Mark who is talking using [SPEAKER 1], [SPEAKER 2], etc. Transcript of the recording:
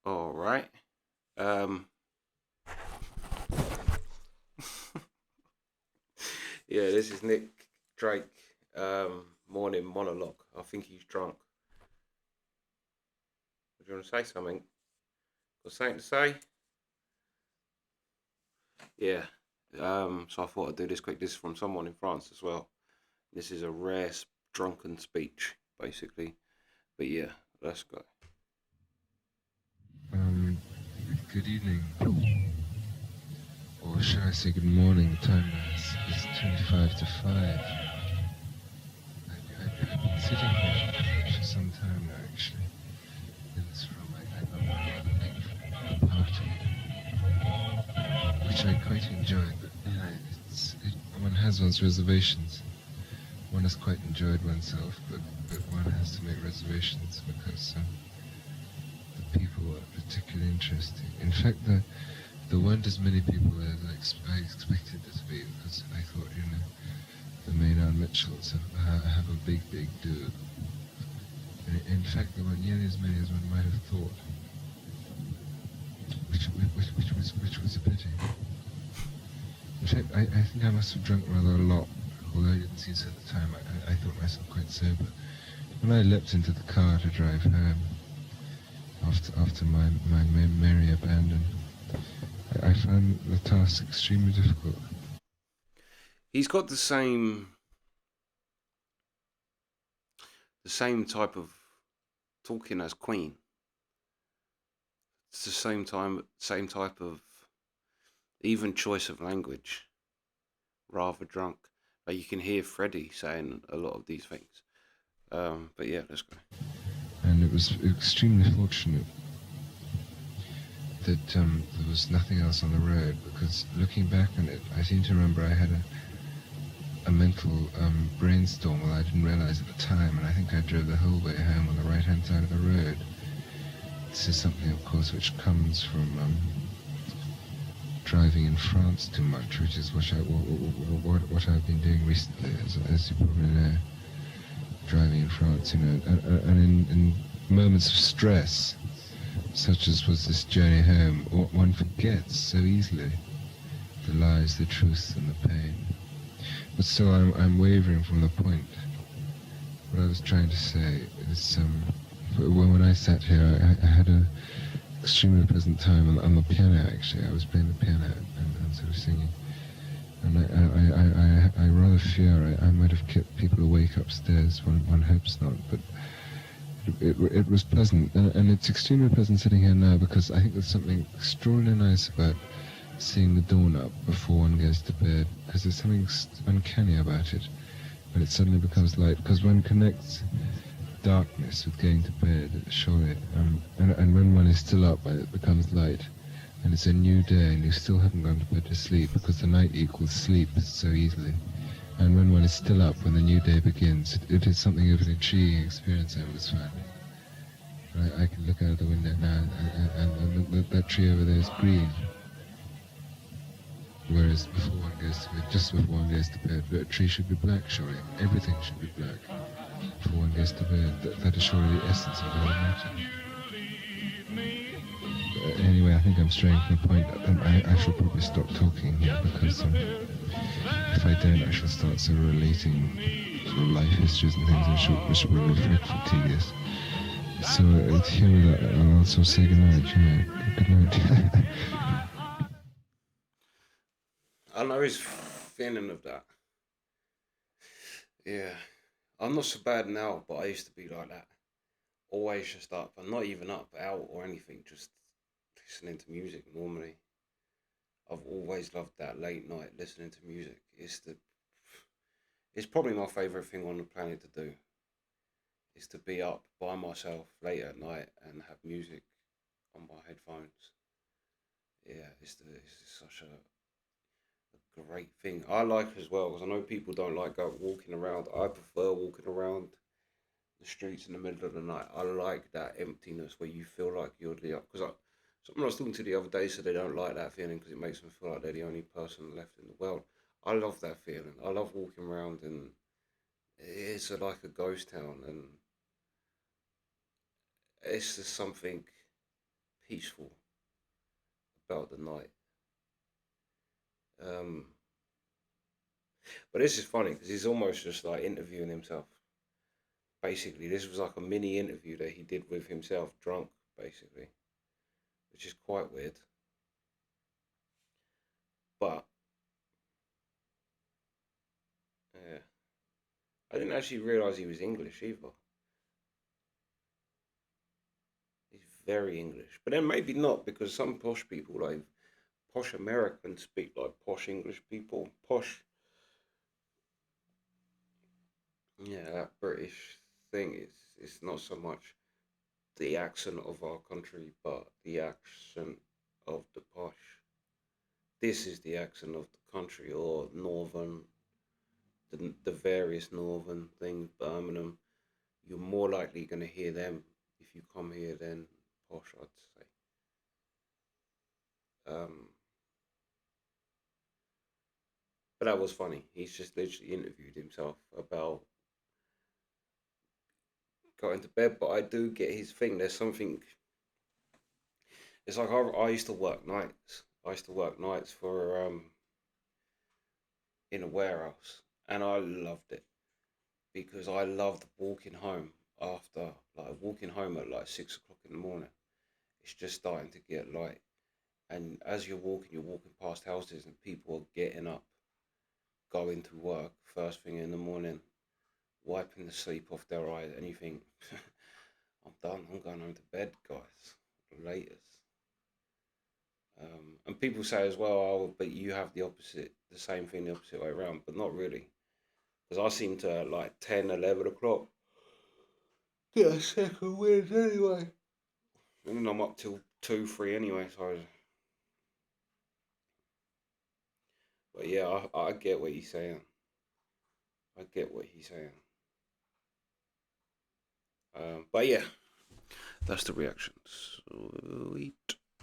[SPEAKER 1] All right. Um, yeah, this is Nick Drake. Morning monologue. I think he's drunk. Do you want to say something? Got something to say? Yeah. So I thought I'd do this quick. This is from someone in France as well. This is a rare drunken speech, basically. But yeah, let's go.
[SPEAKER 2] Um, Good evening, or should I say good morning? The time is 25 to 5. I've been sitting here for some time now, actually, in this room. I got a rather big party, which I quite enjoyed, but one has one's reservations. One has quite enjoyed oneself, but one has to make reservations because the people were particularly interesting. In fact, there weren't as many people as I expected there to be because I thought, the Maynard Mitchells have a big do. And in fact, there weren't nearly as many as one might have thought, which was a pity. In fact, I think I must have drunk rather a lot, although I didn't see so at the time. I thought myself quite sober. When I leapt into the car to drive home, after my merry abandon, I found the task extremely difficult.
[SPEAKER 1] He's got the same type of talking as Queen. It's the same type of even choice of language. Rather drunk. Like you can hear Freddie saying a lot of these things. But yeah, let's go.
[SPEAKER 2] And it was extremely fortunate that there was nothing else on the road, because looking back on it, I seem to remember I had a mental brainstorm that I didn't realize at the time, and I think I drove the whole way home on the right-hand side of the road. This is something, of course, which comes from driving in France too much, which is what I've been doing recently, as you probably know, driving in France, and in moments of stress, such as was this journey home, one forgets so easily the lies, the truth, and the pain. But still, I'm wavering from the point. What I was trying to say is, when I sat here, I had a extremely pleasant time on the piano. Actually, I was playing the piano and sort of singing, and I rather fear I might have kept people awake upstairs. One hopes not, but it was pleasant, and it's extremely pleasant sitting here now because I think there's something extraordinarily nice about seeing the dawn up before one goes to bed, because there's something uncanny about it when it suddenly becomes light, because one connects darkness with going to bed, surely, and when one is still up it becomes light, and it's a new day and you still haven't gone to bed to sleep, because the night equals sleep so easily. And when one is still up when the new day begins, it is something of an intriguing experience, I always find. I can look out of the window now, and that tree over there is green, whereas before one goes to bed, just before one goes to bed, a tree should be black, surely. Everything should be black before one goes to bed. That is surely the essence of our matter. Anyway, I think I'm straying from the point. I shall probably stop talking here, because if I don't, I shall start sort of relating sort of life histories and things which will be frightfully tedious. So here with that, I'll also say goodnight. Good night.
[SPEAKER 1] I know his feeling of that. Yeah. I'm not so bad now, but I used to be like that. Always just up, and not even up, out or anything, just listening to music normally. I've always loved that late night listening to music. It's probably my favourite thing on the planet to do. Is to be up by myself late at night and have music on my headphones. Yeah, it's such a great thing. I like as well, because I know people don't like walking around. I prefer walking around the streets in the middle of the night. I like that emptiness where you feel like you're the because someone I was talking to the other day said they don't like that feeling because it makes them feel like they're the only person left in the world. I love that feeling. I love walking around, and it's like a ghost town, and it's just something peaceful about the night. Um, but this is funny because he's almost just like interviewing himself. Basically, this was like a mini interview that he did with himself, drunk, basically, which is quite weird. But yeah, I didn't actually realize he was English either. He's very English, but then maybe not because some posh people, like posh Americans, speak like posh English people. Posh, yeah, that British thing is it's not so much the accent of our country, but the accent of the posh. This is the accent of the country, or northern, the various northern things, Birmingham. You're more likely going to hear them if you come here than posh, I'd say. Um, but that was funny. He's just literally interviewed himself about going to bed. But I do get his thing. There's something. It's like I used to work nights. I used to work nights for in a warehouse, and I loved it because I loved walking home after like walking home at like 6 o'clock in the morning. It's just starting to get light, and as you're walking past houses, and people are getting up, going to work first thing in the morning, wiping the sleep off their eyes, and you think, I'm done. I'm going home to bed, guys. Latest. And people say as well, oh, but you have the opposite, the same thing the opposite way around, but not really. Because I seem to like 10, 11 o'clock get a second wind anyway. And then I'm up till 2, 3 anyway. So, but yeah, I get what he's saying. I get what he's saying. But yeah, that's the reactions. Sweet.